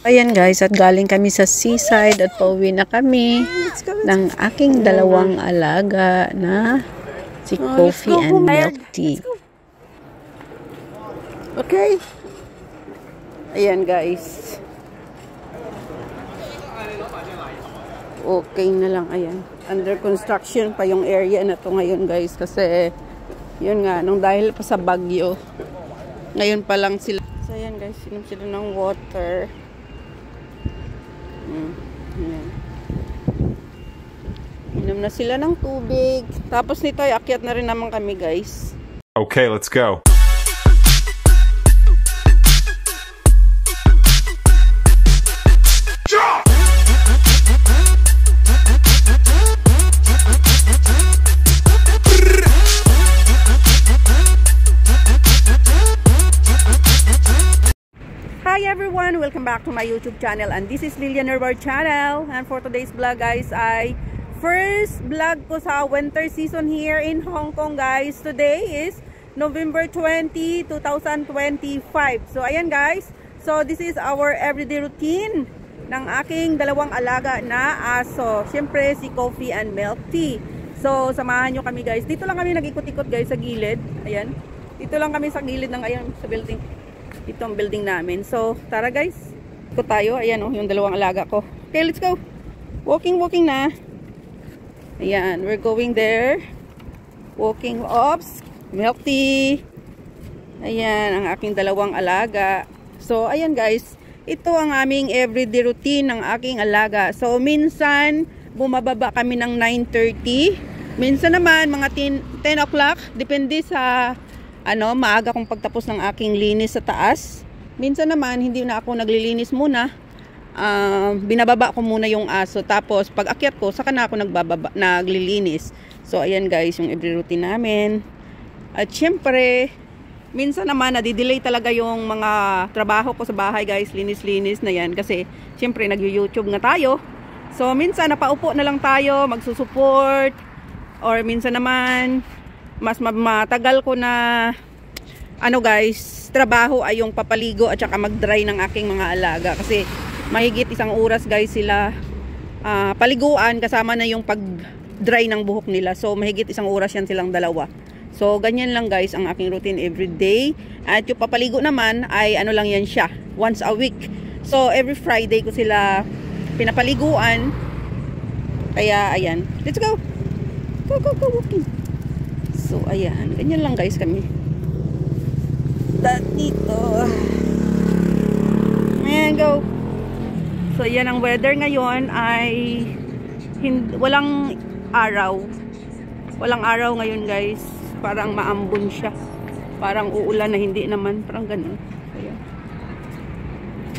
Ayan guys, at galing kami sa seaside at pauwi na kami ng aking dalawang alaga na si Coffee and Milk Tea. Okay. Ayan guys. Okay na lang, ayan. Under construction pa yung area na to ngayon guys kasi yun nga, nung dahil pa sa bagyo. Ngayon pa lang sila. So ayan guys, sinom sila ng water. Ayan. Inom na sila ng tubig. Tapos nito ay akyat na rin naman kami guys. Okay, let's go. Hi everyone! Welcome back to my YouTube channel, and this is Lilian Herbert channel. And for today's vlog guys ay first vlog ko sa winter season here in Hong Kong guys. Today is November 20, 2025. So ayan guys, so this is our everyday routine ng aking dalawang alaga na aso. Siyempre si Coffee and Milk Tea. So samahan nyo kami guys. Dito lang kami nag-ikot-ikot guys sa gilid. Ayan. Dito lang kami sa gilid ng ayan sa building. Itong building namin. So, tara guys. Ito tayo. Ayan yung dalawang alaga ko. Okay, let's go. Walking na. Ayan, we're going there. Walking ops. Milk tea. Ayan, ang aking dalawang alaga. So, ayan guys. Ito ang aming everyday routine ng aking alaga. So, minsan, bumababa kami ng 9:30. Minsan naman, mga 10 o'clock. Depende sa maaga kong pagtapos ng aking linis sa taas. Minsan naman hindi na ako naglilinis muna. Binababa ko muna yung aso, tapos pag akyat ko saka na ako naglilinis. So ayan guys, yung every routine namin. At syempre minsan naman nadidelay talaga yung mga trabaho ko sa bahay guys, linis-linis na yan kasi syempre nag-YouTube nga tayo. So minsan napaupo na lang tayo, magsusupport, or minsan naman mas matagal ko na guys, trabaho ay yung papaligo at saka mag-dry ng aking mga alaga kasi mahigit 1 oras guys sila paliguan kasama na yung pag-dry ng buhok nila. So mahigit 1 oras yan silang dalawa. So ganyan lang guys ang aking routine everyday. At yung papaligo naman ay lang yan siya, once a week. So every Friday ko sila pinapaliguan. Kaya ayan, let's go. Go walking. So, ayan. Ganyan lang guys kami. Dito. Ayan, go. So, ayan ang weather ngayon ay walang araw. Walang araw ngayon guys. Parang maambon siya. Parang uulan na hindi naman. Parang ganun. Ayan.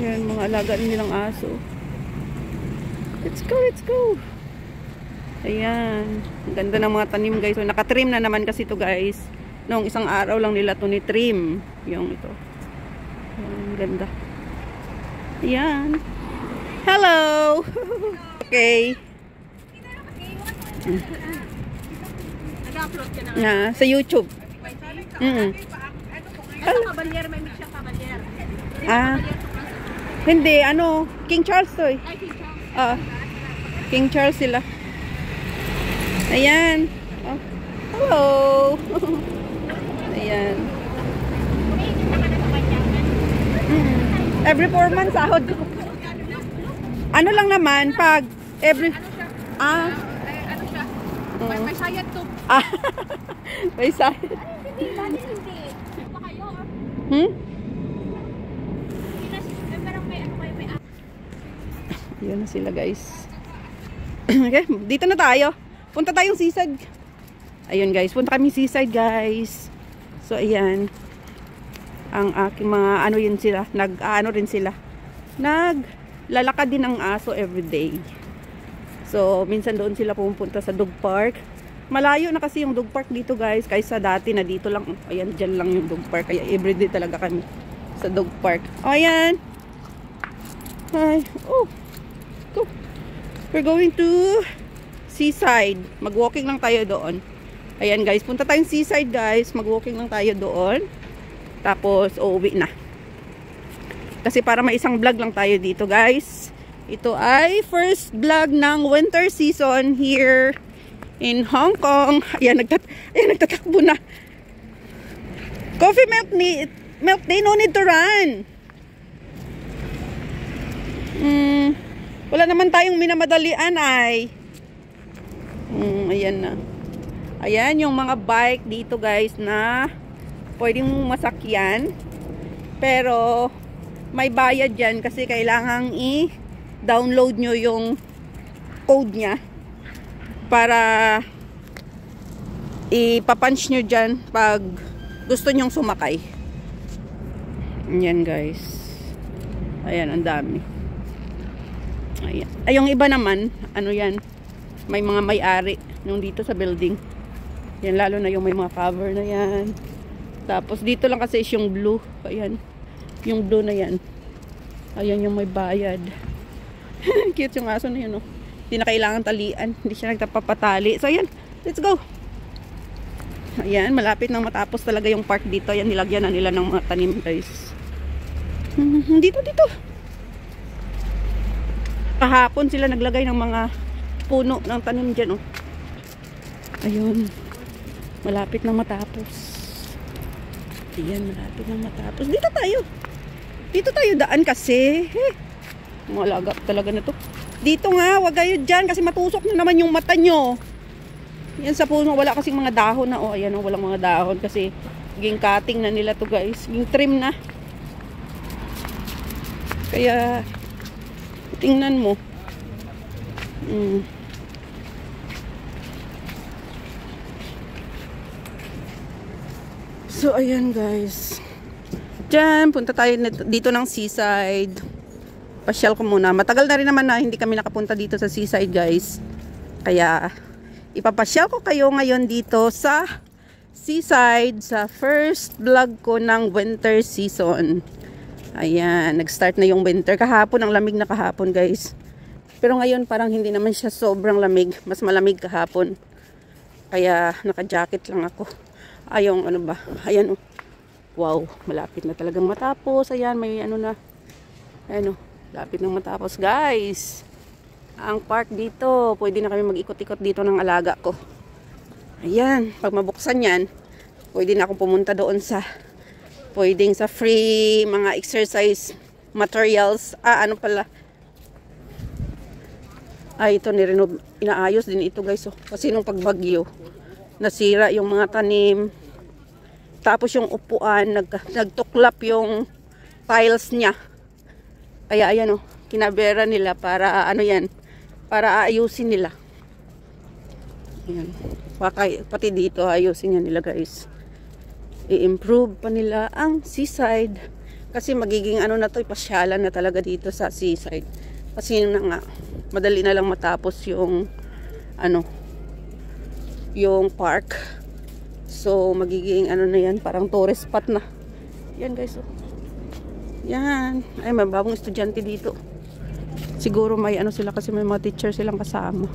Ayan, mga alaga nilang aso. Let's go. Ayan. Ang ganda ng mga tanim guys. So, nakatrim na naman kasi ito guys. Noong isang araw lang nila ito ni-trim. Yung ito. Ayan, ganda. Ayan. Hello! Okay. Nag-upload ka na? Sa YouTube. Hello. Hindi. King Charles to eh. King Charles sila. Ayan. Oh. Hello. Ayan. Every 4 months sahod. Lang naman pag every may sayad to. May sayad. Yun na sila guys. Okay, dito na tayo. Punta tayong seaside. Ayun guys, punta kami seaside guys. So ayan. Ang aking mga yun sila, rin sila. Naglalakad din ang aso everyday. So minsan doon sila pupunta sa dog park. Malayo na kasi yung dog park dito guys, kaysa dati na dito lang. Ayan, dyan lang yung dog park. Kaya everyday talaga kami sa dog park. O ayan. Hi. Oh. Go. We're going to seaside. Mag-walking lang tayo doon. Ayan guys, punta tayong seaside guys. Mag-walking lang tayo doon. Tapos uuwi na. Kasi para may isang vlog lang tayo dito, guys. Ito ay first vlog ng winter season here in Hong Kong. Ayan, nagtatakbo na. Coffee milk day, no need to run. Wala naman tayong minamadalian ay. Ayan na. Ayan yung mga bike dito, guys, na pwedeng masakyan. Pero may bayad dyan kasi kailangang i-download nyo yung code nya para ipapunch nyo dyan pag gusto nyong sumakay. Ayan, guys. Ayan, ang dami. Ayan. Ay, yung iba naman, ano yan, may mga may-ari yung dito sa building. Yan, lalo na yung may mga cover na yan. Tapos dito lang kasi is yung blue. Ayan, yung blue na yan. Ayan yung may bayad. Cute yung aso na yun, oh. Hindi na kailangan talian, hindi siya nagtapapatali. So ayan, let's go. Ayan, malapit nang matapos talaga yung park dito. Ayan, nilagyan na nila ng mga tanim, guys. Dito. Kahapon sila naglagay ng mga puno ng tanim dyan, oh. Ayun, malapit nang matapos. Ayan, malapit nang matapos. Dito tayo daan kasi. Mga lagap talaga na to. Dito nga, wag kayo dyan kasi matusok na naman yung mata nyo. Yan sa puno, wala kasing mga dahon na. Oh, ayan, oh, walang mga dahon kasi ging cutting na nila to, guys. Ging trim na. Kaya tingnan mo. So ayan, guys. Diyan, punta tayo dito ng seaside. Pasyal ko muna. Matagal na rin naman na hindi kami nakapunta dito sa seaside, guys. Kaya ipapasyal ko kayo ngayon dito sa seaside sa first vlog ko ng winter season. Ayan, nag-start na yung winter. Kahapon, ang lamig na kahapon, guys. Pero ngayon parang hindi naman siya sobrang lamig. Mas malamig kahapon. Kaya naka-jacket lang ako. Ayong ano ba? Ayan, oh. Wow, malapit na talagang matapos. Ayan, may ano na. Ayan, oh. Malapit na matapos, guys. Ang park dito, pwede na kami mag-ikot-ikot dito ng alaga ko. Ayan, pag mabuksan yan, pwede na akong pumunta doon sa pwedeng sa free mga exercise materials. Ano pala? Ito nirenov. Inaayos din ito, guys. Oh. Kasi nung pagbagyo, nasira yung mga tanim. Tapos yung upuan, nagtuklap yung tiles niya. Kaya ayan, oh, kinabera nila para ano yan, para aayusin nila. Ayan. Pati dito ayusin yan nila, guys. I-improve pa nila ang seaside. Kasi magiging ano na to, pasyalan na talaga dito sa seaside. Kasi na nga, madali na lang matapos yung ano, yung park. So magiging ano na yan, parang tourist spot na. Yan, guys, oh. Yan. Ay, may bagong estudyante dito. Siguro may ano sila kasi may mga teacher silang kasama.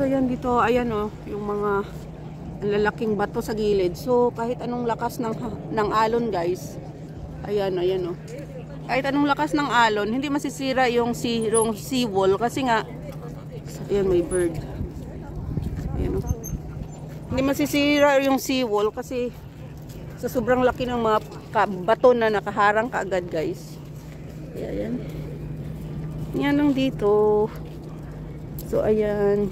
So yan dito, ayan, oh, yung mga lalaking bato sa gilid. So kahit anong lakas ng alon, guys. Ayan, oh. Kahit anong lakas ng alon, hindi masisira yung seawall kasi nga ayan, may bird. Ayan, oh. Hindi masisira yung seawall kasi sa sobrang laki ng mga bato na nakaharang kaagad, guys. Ayan. Yan lang dito. So ayan.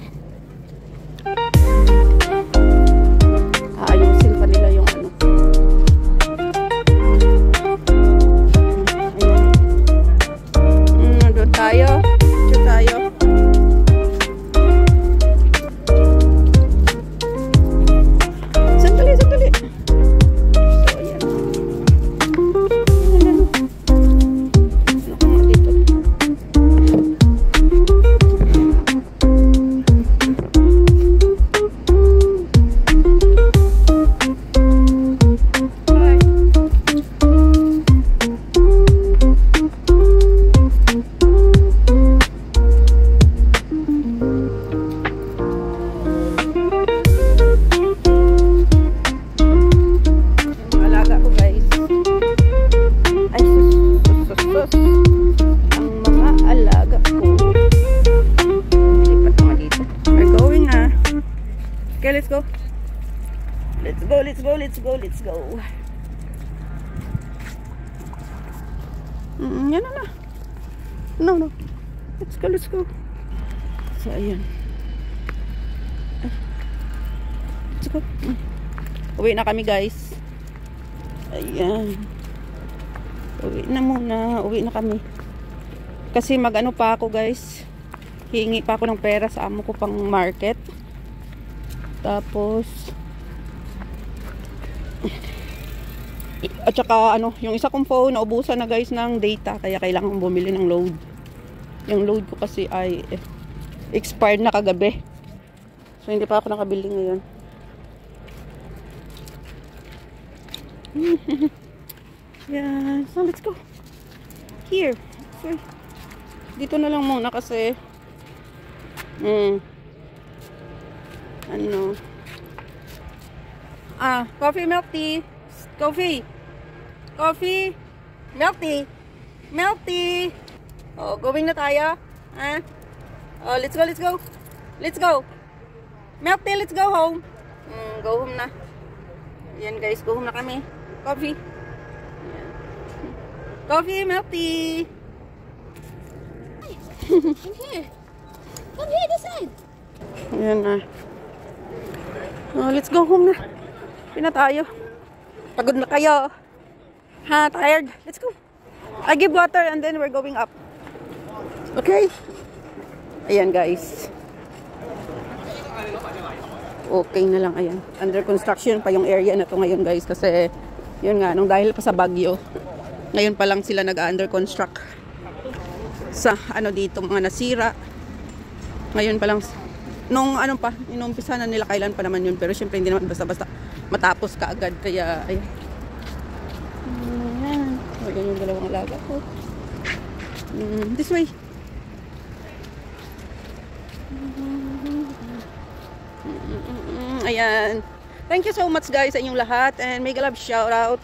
Aayusin pa nila yung ano. Ayan. Doon tayo. Doon tayo. Sandali. So ayan. Diyos. Ang mga alaga ko. Lipat mga dito. We're going Okay, let's go. Let's go, let's go, let's go, let's go. Yan na. No. Let's go, let's go. So, ayan. Let's go. Uwi na kami, guys. Ayan. Uwi na muna. Uwi na kami. Kasi mag-ano pa ako, guys. Hihingi pa ako ng pera sa amo ko pang market. Tapos at saka yung isa kong phone naubusan na, guys, ng data, kaya kailangan kong bumili ng load. Yung load ko kasi ay expired na kagabi. So hindi pa ako nakabili ngayon. Yeah, so let's go. Here. So, dito na lang muna kasi coffee, milk tea. Coffee, milk tea. Oh, going na tayo. Oh, let's go. Milk tea, let's go home. Go home na. Yan, guys, go home na kami. Coffee. Yan. Coffee, milk tea. Come here, this side. Yan na. Oh, let's go home na. Pina tayo. Pagod na kayo. Tired? Let's go. I give water and then we're going up. Okay? Ayan, guys. Okay na lang, ayan. Under construction pa yung area na to ngayon, guys. Kasi, yun nga, nung dahil pa sa bagyo, ngayon pa lang sila nag-under construct. Sa, dito, mga nasira. Ngayon pa lang, nung inumpisa na nila, kailan pa naman yun. Pero syempre, hindi naman basta-basta matapos ka agad. Kaya, ayan. Ayan yung dalawang alaga ko. This way. Ayan. Thank you so much, guys, sa inyong lahat. And mega love shout out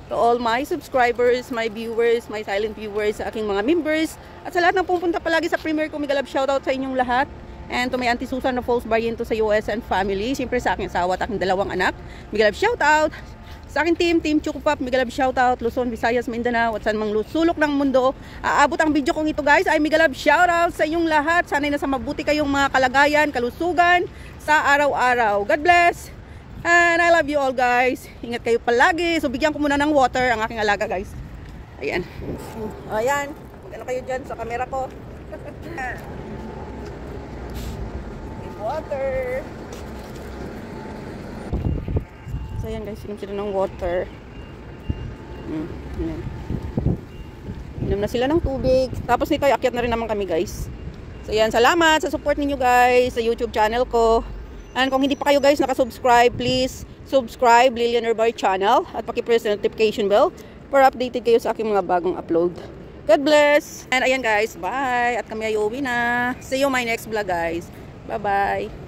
to all my subscribers, my viewers, my silent viewers, sa aking mga members. At sa lahat ng pumunta palagi sa premiere ko, mega love shout out sa inyong lahat. And to my Auntie Susan na Falls Barriento sa US and family. Siyempre sa aking asawa at aking dalawang anak. Mega love shout out. Sa aking team Chukupap, mega love shout out. Luzon, Visayas, Mindanao, at saan mang sulok ng mundo. Aabot ang video kong ito, guys, ay mega love shout out sa inyong lahat. Sana'y nasa mabuti kayong mga kalagayan, kalusugan sa araw-araw. God bless. And I love you all, guys. Ingat kayo palagi. So bigyan ko muna ng water ang aking alaga, guys. Ayan. Ayan. Mag-ano kayo dyan sa camera ko. Water. So ayan, guys, inom sila ng water. Inom na sila ng tubig. Tapos nito, akyat na rin naman kami, guys. So ayan, salamat sa support ninyo, guys, sa YouTube channel ko. And kung hindi pa kayo, guys, nakasubscribe, please subscribe Lilian Herbar channel at paki-press the notification bell para updated kayo sa aking mga bagong upload. God bless. And ayan, guys, bye. At kami ay uwi na. See you my next vlog, guys. Bye-bye.